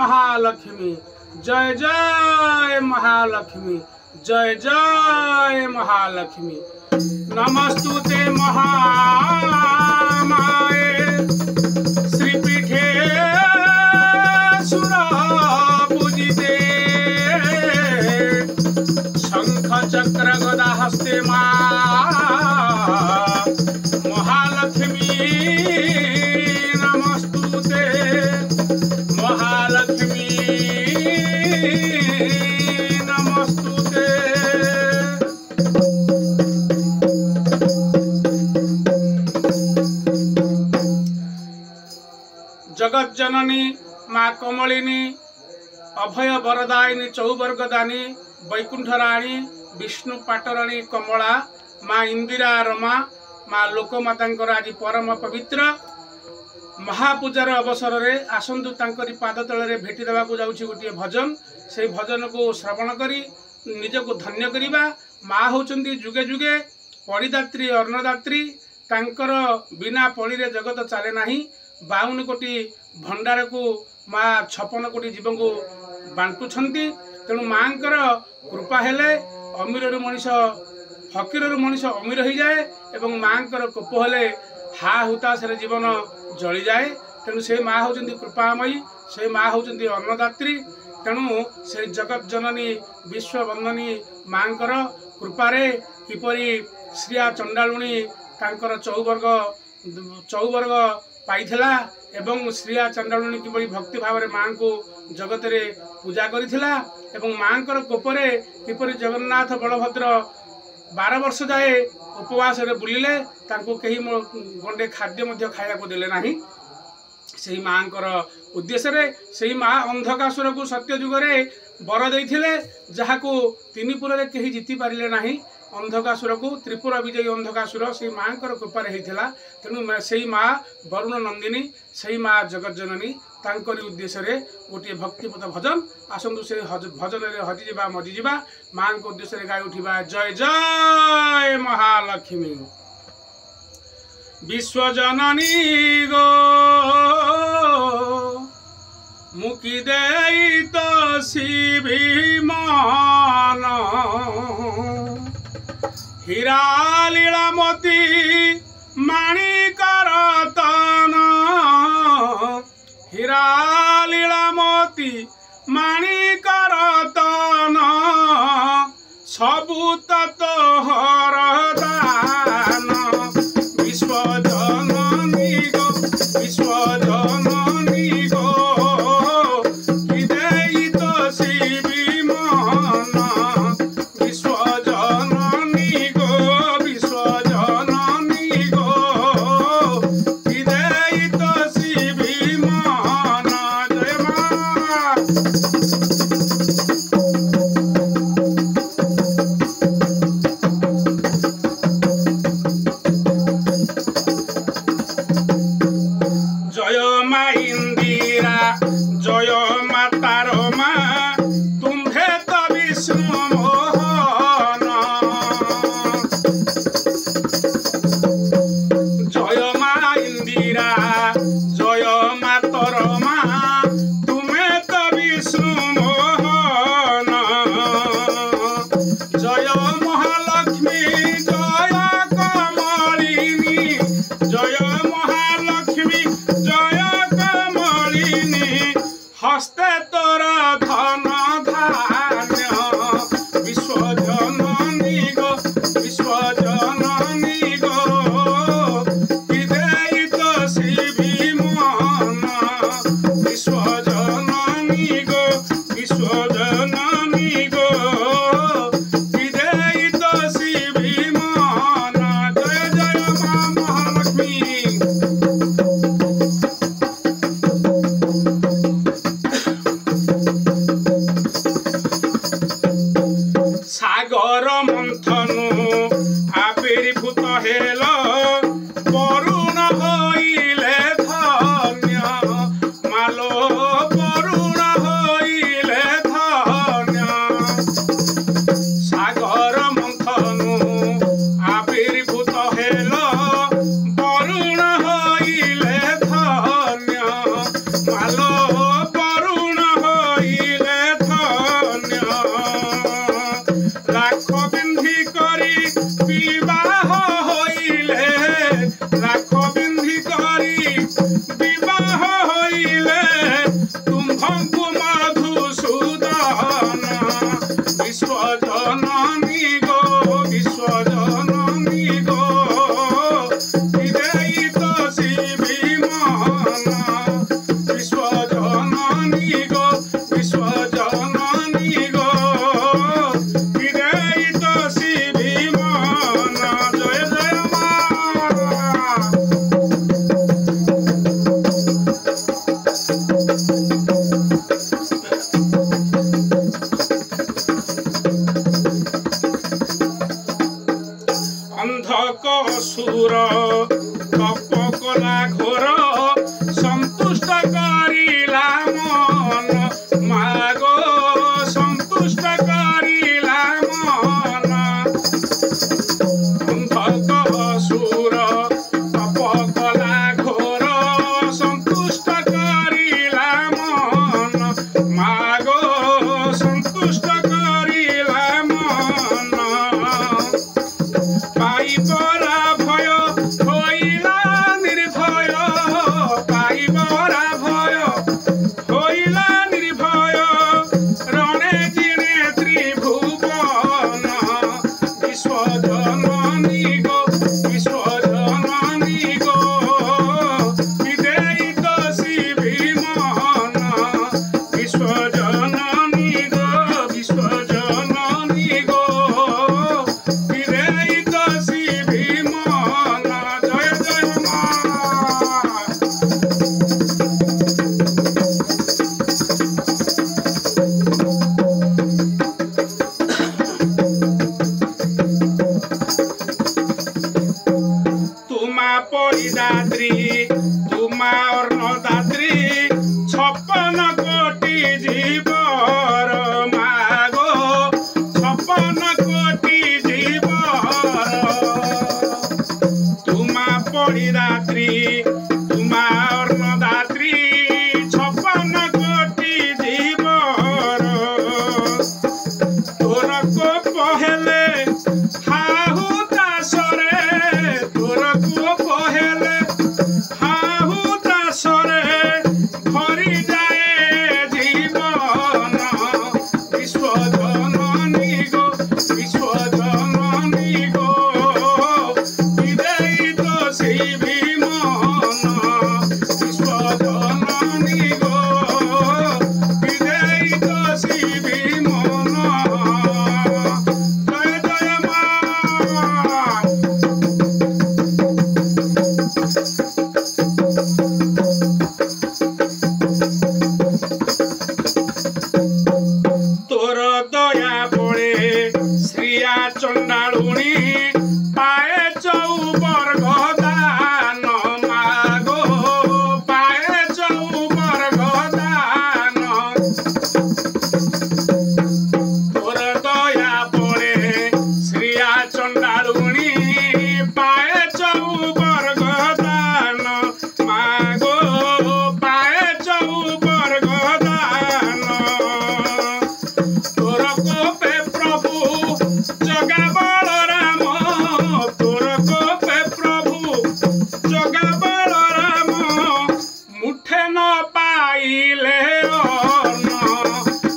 महालक्ष्मी जय जय महालक्ष्मी जय जय महालक्ष्मी। नमस्तुते महामाये श्रीपीठे सुरपूजिते शंख चक्र गदा हस्ते महालक्ष्मी नमस्तुते महालक्ष्मी नमस्तुते। जगत जननी माँ कमलिनी अभय वरदायिनी चौवर्गदानी वैकुंठ राणी विष्णु पाटराणी कमला माँ इंदिरा रमा माँ लोकमातांकर आज परम पवित्र महापूजार अवसर रे आसंतु तांकरी पाद तले भेटी देवाक जाउछि गोटे भजन। से भजन को श्रवण करी निजको धन्य करिबा। माँ होचंदी जुगे जुगे पड़िदात्री अन्नदात्री तांकर बिना पड़ी रे जगत चले नाही। 52 कोटी भंडार को माँ 56 कोटी जीव को बांटुछंती। तेणु माँकर कृपा हेले अमीर मनीष फकीर मनीष अमीर हो जाए एवं माँकर कोप हेले हा हुताश जीवन जली जाए। तेणु से माँ होचंती कृपामयी से माँ होचंती अन्नदात्री। तेणु से जगत जननी विश्ववंदनी माँकर कृपारे किपरि श्रिया चंडालुणी तांकर चौवर्ग पाइथिला एवं श्रिया चंडालुणी किपरि भक्ति भाव में माँ को जगत रे पूजा करिथिला एवं माँकर कोपरे किपरि जगन्नाथ बलभद्र 12 वर्ष जाए उपवास रे बुलिले तांको केही गंडे खाद्य मध्य खाया को देले नाही। सेही माँकर उद्देश्य रे सेही माँ अंधकासुर को सत्य युग रे बर देइथिले जहाको तिनिपुर रे केही जीति पारिले नाही। अंधकासुर को त्रिपुर विजयी अंधकासुर से माँकर कृपारे होता। तेणु से माँ वरुण नंदिनी से माँ जगत जननी तांकरी उद्देश्य रे गोटे भक्तिपथ भजन आसतु से भजन रे हजिजा मजिजा माँ को उद्देश्य रे गाई उठा जय जय महालक्ष्मी। विश्वजननी गो मुकी देई तो शिभिमान हीरा लीलामती माणिकर तन हीरा लीलामती माणिकर तन सबू तोहर दान। विश्वजननी गो विश्वजननी गो कि देई तो शिविमान विश्वजननी गो विश्वजननी गो कि देई तो शिविमान। जय माँ। जय माँ इंदिरा जय माता रमा तुम्हे तो विष्णु मोहन। जय माँ इंदिरा जय माता रमा तुम्हे तो विष्णु मोहन। जय महालक्ष्मी जय कमलिनी जय महालक्ष्मी जय कमलिनी हस्ते तोर धन धान्य। विश्वजननी गो विश्वजननी गो कि देई तो शिविमान विश्वजननी गो विश्वजननी गो कि देई तो शिविमान। जय जय माँ महालक्ष्मी।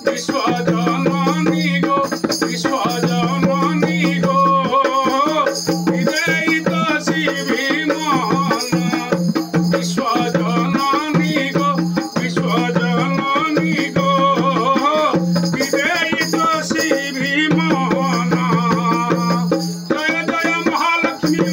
विश्वजननी गो विश्वजननी गो विजयी तोषी भीमन विश्वजननी गो विश्वजननी गो विजयी तोषी भीमन जय जय महालक्ष्मी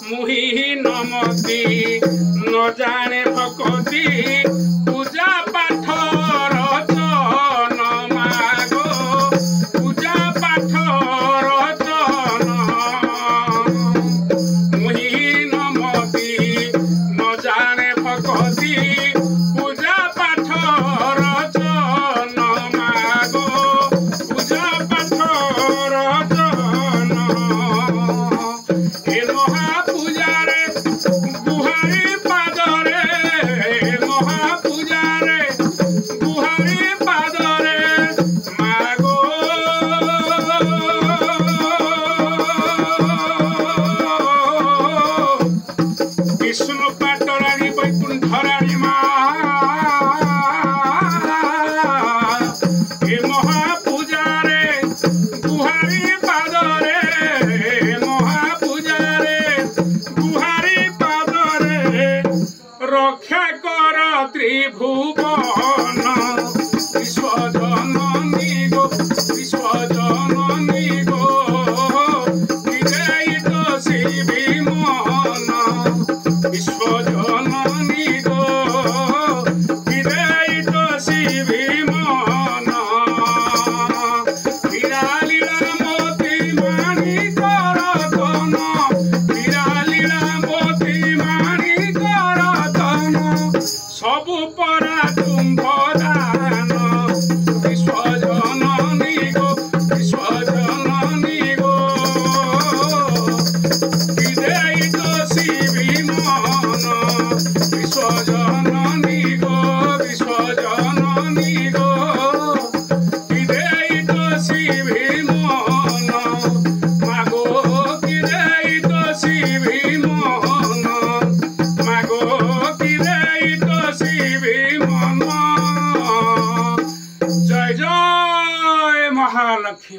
मुहि नमती न जाने भकती पूजा पाठ रचन मागो पूजा पाठ रचन मुहि नमती न जाने भकती पूजा पाठ रचन मागो पूजा पाठ रचन हे महापूजारे गुहारी पादरे महापूजारे गुहारी पादरे मागो विष्णु पाटराणी वैकुंठराणी मा हे महापूजारे गुहारी पादरे रक्षा कर त्रिभुवन विश्वजननी गो विश्वजननी गो विजयी तोषी भीमन विश्वजननी गो विजयी तोषी भीमन हीरालीला मोती माणिक रतन हीरालीला मोती माणिक सबु परा कुंभ दान विश्वजननी गो विश्वजननी गो विजयी तोषी भीमन विश्वजननी गो विश्वजननी गो विजयी तोषी भीमन मागो विजयी तोषी भीमन।